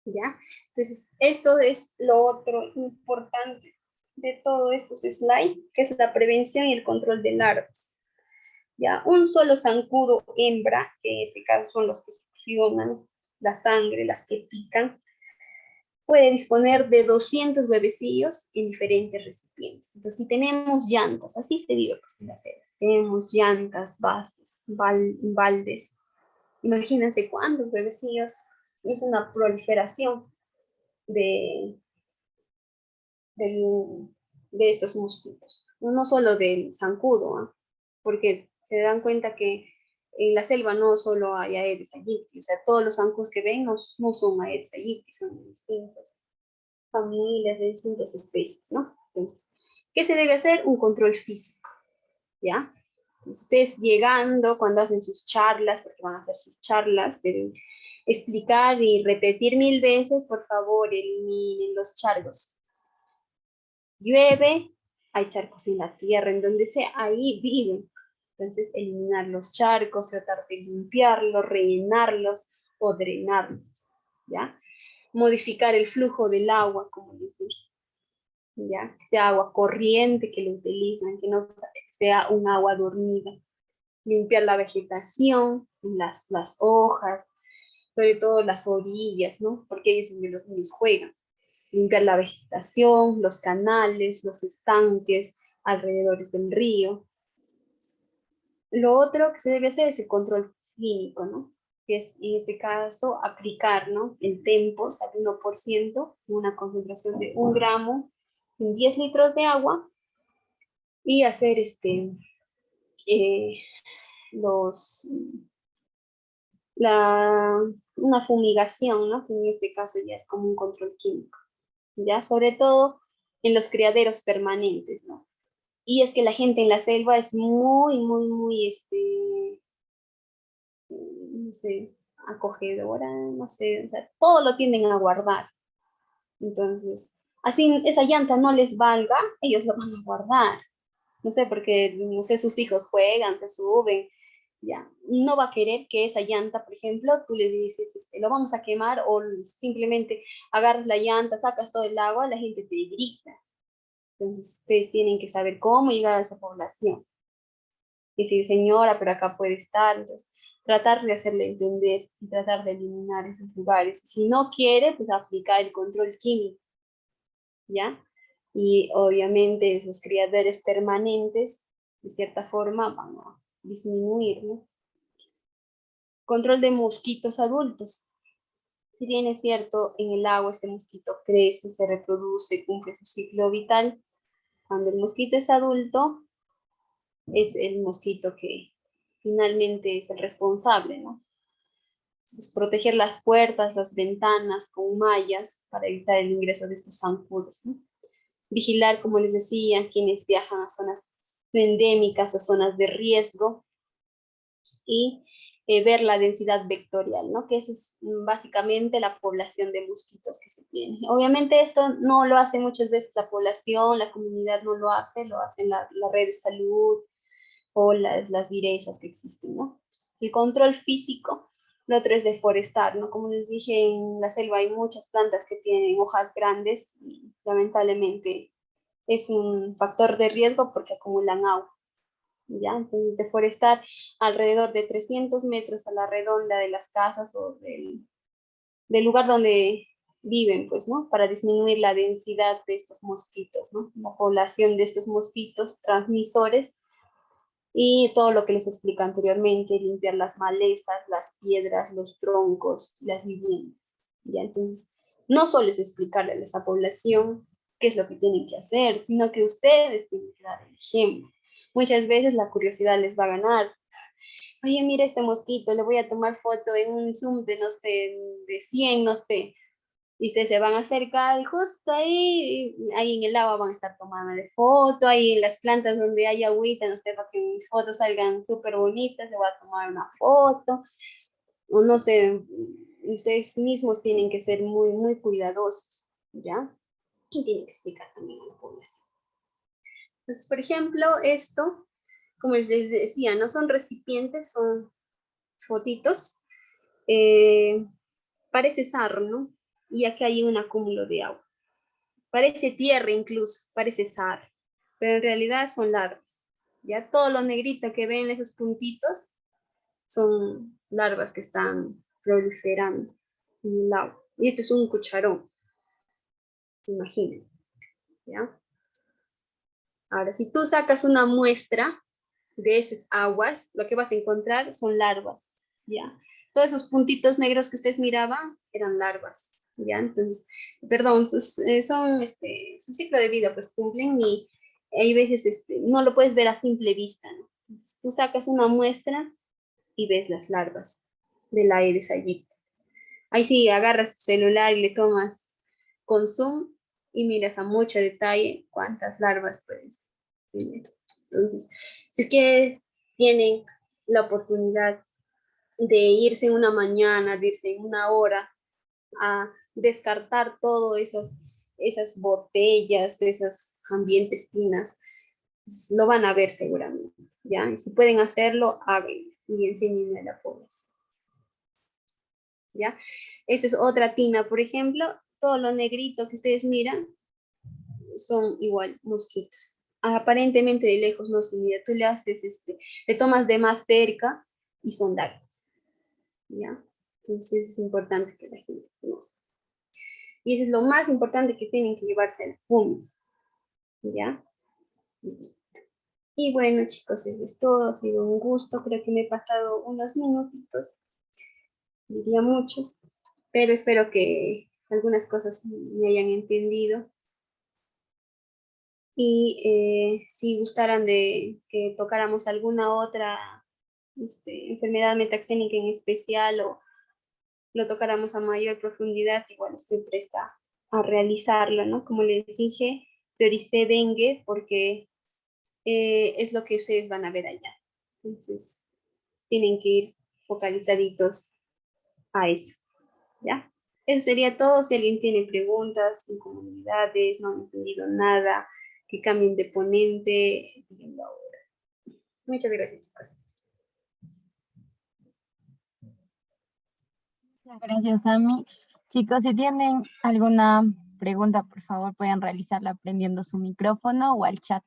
¿Ya? Entonces, esto es lo otro importante de todos estos slides, que es la prevención y el control de larvas. ¿Ya? Un solo zancudo hembra, que en este caso son los que succionan la sangre, las que pican, puede disponer de 200 huevecillos en diferentes recipientes. Entonces, si tenemos llantas, así se vive pues, en las selvas, tenemos llantas, bases, baldes, imagínense cuántos huevecillos, es una proliferación de, de estos mosquitos, no solo del zancudo, ¿eh? Porque se dan cuenta que en la selva no solo hay Aedes aegypti, o sea, todos los zancudos que ven no son Aedes aegypti, son de distintas familias, de distintas especies, ¿no? Entonces, ¿qué se debe hacer? Un control físico, ¿ya? Entonces, ustedes llegando, cuando hacen sus charlas, porque van a hacer sus charlas, deben explicar y repetir 1000 veces, por favor, eliminen los charcos. Llueve, hay charcos en la tierra, en donde sea, ahí viven. Entonces, eliminar los charcos, tratar de limpiarlos, rellenarlos o drenarlos, ¿ya? Modificar el flujo del agua, como les dije, ¿ya? Que sea agua corriente que lo utilizan, que no sea un agua dormida. Limpiar la vegetación, las hojas, sobre todo las orillas, ¿no? Porque ahí es donde los niños juegan. Limpiar la vegetación, los canales, los estanques, alrededores del río. Lo otro que se debe hacer es el control clínico, ¿no? Que es en este caso aplicar, ¿no? El Tempos al 1%, una concentración de 1 gramo en 10 litros de agua, y hacer los, una fumigación, ¿no? Que en este caso ya es como un control químico, ¿ya? Sobre todo en los criaderos permanentes, ¿no? Y es que la gente en la selva es muy, no sé, acogedora, no sé, o sea, todo lo tienden a guardar. Entonces, Así esa llanta no les valga, ellos lo van a guardar. No sé, porque, no sé, sus hijos juegan, se suben, ya. No va a querer que esa llanta, por ejemplo, tú le dices, lo vamos a quemar, o simplemente agarras la llanta, sacas todo el agua, la gente te grita. Entonces, ustedes tienen que saber cómo llegar a esa población. Y decir, señora, pero acá puede estar. Entonces, tratar de hacerle entender y tratar de eliminar esos lugares. Si no quiere, pues aplicar el control químico, ¿ya? Y obviamente esos criaderos permanentes, de cierta forma, van a disminuir, ¿no? Control de mosquitos adultos. Si bien es cierto, en el agua este mosquito crece, se reproduce, cumple su ciclo vital, cuando el mosquito es adulto, es el mosquito que finalmente es el responsable, ¿no? Entonces, proteger las puertas, las ventanas con mallas para evitar el ingreso de estos zancudos, ¿no? Vigilar, como les decía, quienes viajan a zonas endémicas, a zonas de riesgo, y ver la densidad vectorial, ¿no? Que esa es básicamente la población de mosquitos que se tiene. Obviamente esto no lo hace muchas veces la población, la comunidad no lo hacen la red de salud o las direzas que existen, ¿no? El control físico, lo otro es deforestar, ¿no? Como les dije, en la selva hay muchas plantas que tienen hojas grandes y lamentablemente es un factor de riesgo porque acumulan agua. ¿Ya? Entonces, deforestar alrededor de 300 metros a la redonda de las casas o del lugar donde viven, pues, ¿no? Para disminuir la densidad de estos mosquitos, ¿no? La población de estos mosquitos transmisores y todo lo que les explico anteriormente, limpiar las malezas, las piedras, los troncos, las viviendas, ¿ya? Entonces, no solo es explicarle a esa población qué es lo que tienen que hacer, sino que ustedes tienen que dar el ejemplo. Muchas veces la curiosidad les va a ganar. Oye, mira este mosquito, le voy a tomar foto en un zoom de, no sé, de 100, no sé. Y ustedes se van a acercar y justo ahí en el agua van a estar tomando foto, ahí en las plantas donde hay agüita, no sé, para que mis fotos salgan súper bonitas, se va a tomar una foto. O no sé, ustedes mismos tienen que ser muy, muy cuidadosos, ¿ya? Y tienen que explicar también a la población. Entonces, por ejemplo, esto, como les decía, no son recipientes, son fotitos. Parece sarro, ¿no? Y aquí hay un acúmulo de agua. Parece tierra incluso, parece sarro, pero en realidad son larvas. Ya todo lo negrito que ven, esos puntitos, son larvas que están proliferando en el agua. Y esto es un cucharón, imagínense, ¿ya? Ahora, si tú sacas una muestra de esas aguas, lo que vas a encontrar son larvas, ¿ya? Todos esos puntitos negros que ustedes miraban eran larvas, ¿ya? Entonces, perdón, entonces, su ciclo de vida pues cumplen y hay veces no lo puedes ver a simple vista, ¿no? Entonces, tú sacas una muestra y ves las larvas del Aedes aegypti. Ahí sí, agarras tu celular y le tomas con zoom y miras a mucho detalle cuántas larvas puedes tener. Entonces, si ustedes tienen la oportunidad de irse en una mañana, de irse en una hora a descartar todas esas botellas, esas ambientes tinas, pues, lo van a ver seguramente, ¿ya? Y si pueden hacerlo, háganlo y enséñenle a la población, ¿ya? Esta es otra tina, por ejemplo, todo lo negrito que ustedes miran son igual mosquitos. Aparentemente de lejos no se mira, tú le haces, le tomas de más cerca y son largos, ¿ya? Entonces es importante que la gente conozca. Y eso es lo más importante que tienen que llevarse al FUMIS, ¿ya? Y bueno, chicos, eso es todo. Ha sido un gusto. Creo que me he pasado unos minutitos, diría muchos, pero espero que algunas cosas me hayan entendido. Y si gustaran de que tocáramos alguna otra enfermedad metaxénica en especial o lo tocáramos a mayor profundidad, igual estoy presta a realizarlo, ¿no? Como les dije, prioricé dengue porque es lo que ustedes van a ver allá. Entonces, tienen que ir focalizaditos a eso, ¿ya? Eso sería todo. Si alguien tiene preguntas, incomodidades, no han entendido nada, que cambien de ponente, díganlo ahora. Muchas gracias, chicos. Muchas gracias, Ami. Chicos, si tienen alguna pregunta, por favor, pueden realizarla prendiendo su micrófono o al chat.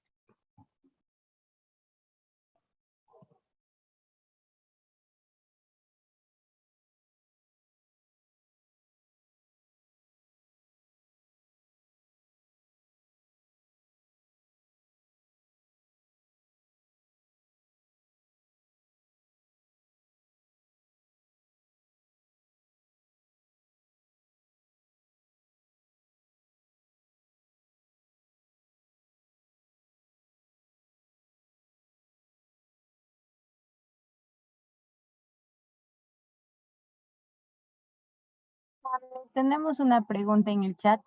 Tenemos una pregunta en el chat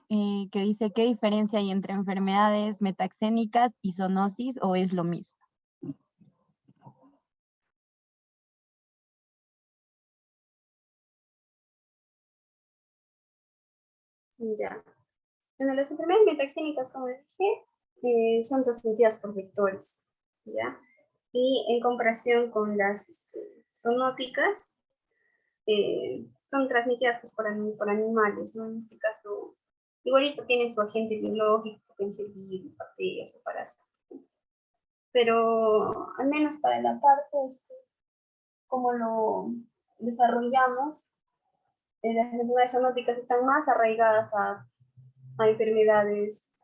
que dice, ¿qué diferencia hay entre enfermedades metaxénicas y zoonosis o es lo mismo? Ya. Bueno, las enfermedades metaxénicas, como dije, son transmitidas por vectores, ¿ya? Y en comparación con las zoonóticas, son transmitidas pues, por animales, ¿no? En este caso, igualito tienen su agente biológico, pueden ser virus, bacterias o parásitos. Pero al menos para la parte, como lo desarrollamos, las enfermedades zoonóticas están más arraigadas a enfermedades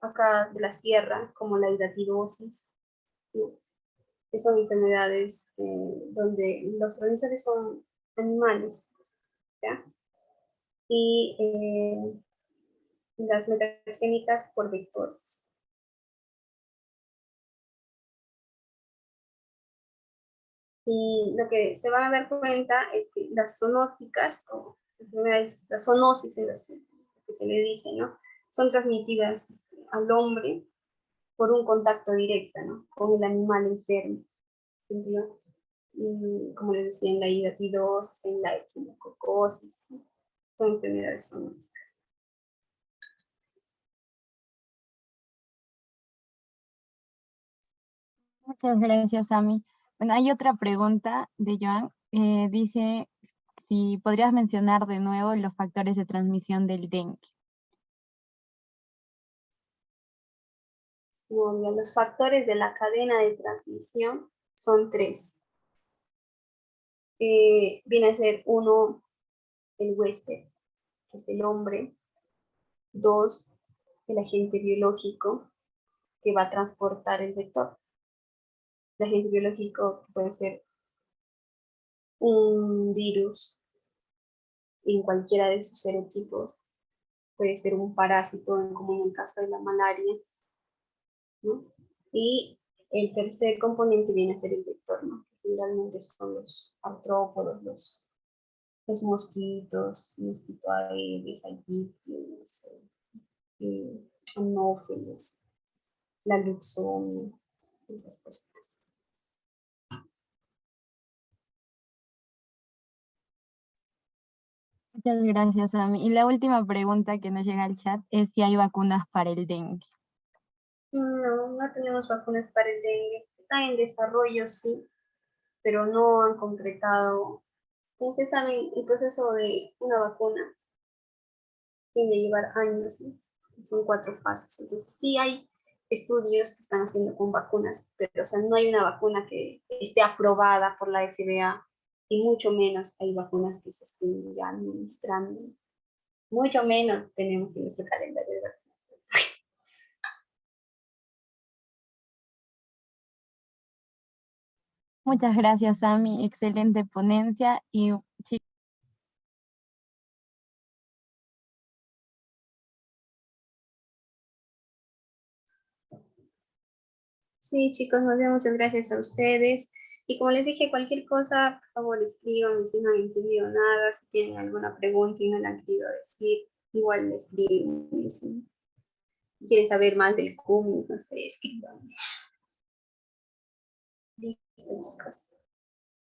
acá de la sierra, como la hidatidosis, ¿sí? Que son enfermedades donde los transmisores son animales, ¿ya? Y las metaxénicas por vectores. Y lo que se van a dar cuenta es que las zoonóticas, o enfermedades, la zoonosis en las que se le dice, ¿no? Son transmitidas al hombre por un contacto directo, ¿no? Con el animal enfermo, ¿entendió? Y, como les decía, en la hidatidosis, en la equinococosis, ¿no? Son enfermedades zoonóticas. Muchas gracias, Ami. Bueno, hay otra pregunta de Joan. Dice si podrías mencionar de nuevo los factores de transmisión del dengue. Bueno, los factores de la cadena de transmisión son 3. Viene a ser 1, el huésped, que es el hombre. 2, el agente biológico que va a transportar el vector. El agente biológico puede ser un virus en cualquiera de sus serotipos, puede ser un parásito, como en el caso de la malaria, ¿no? Y el tercer componente viene a ser el vector, ¿no? Que generalmente son los artrópodos, los mosquitos, mosquito aedes, aegyptios, anófeles, la luxomia, esas cosas. Muchas gracias, Ami. Y la última pregunta que nos llega al chat es si hay vacunas para el dengue. No, no tenemos vacunas para el dengue. Están en desarrollo, sí, pero no han concretado. Como ustedes saben, el proceso de una vacuna tiende a llevar años, ¿no? Son 4 fases. Entonces, sí hay estudios que están haciendo con vacunas, pero o sea, no hay una vacuna que esté aprobada por la FDA y mucho menos hay vacunas que se estén ya administrando. Mucho menos tenemos en nuestro calendario de vacunación. Muchas gracias, Ami. Excelente ponencia. Y Sí, chicos, nos vemos. Muchas gracias a ustedes. Y como les dije, cualquier cosa, por favor, escriban si no han entendido nada, si tienen alguna pregunta y no la han querido decir, igual me escriben. Si quieren saber más del CUM, no sé, escriban. Listo, chicos.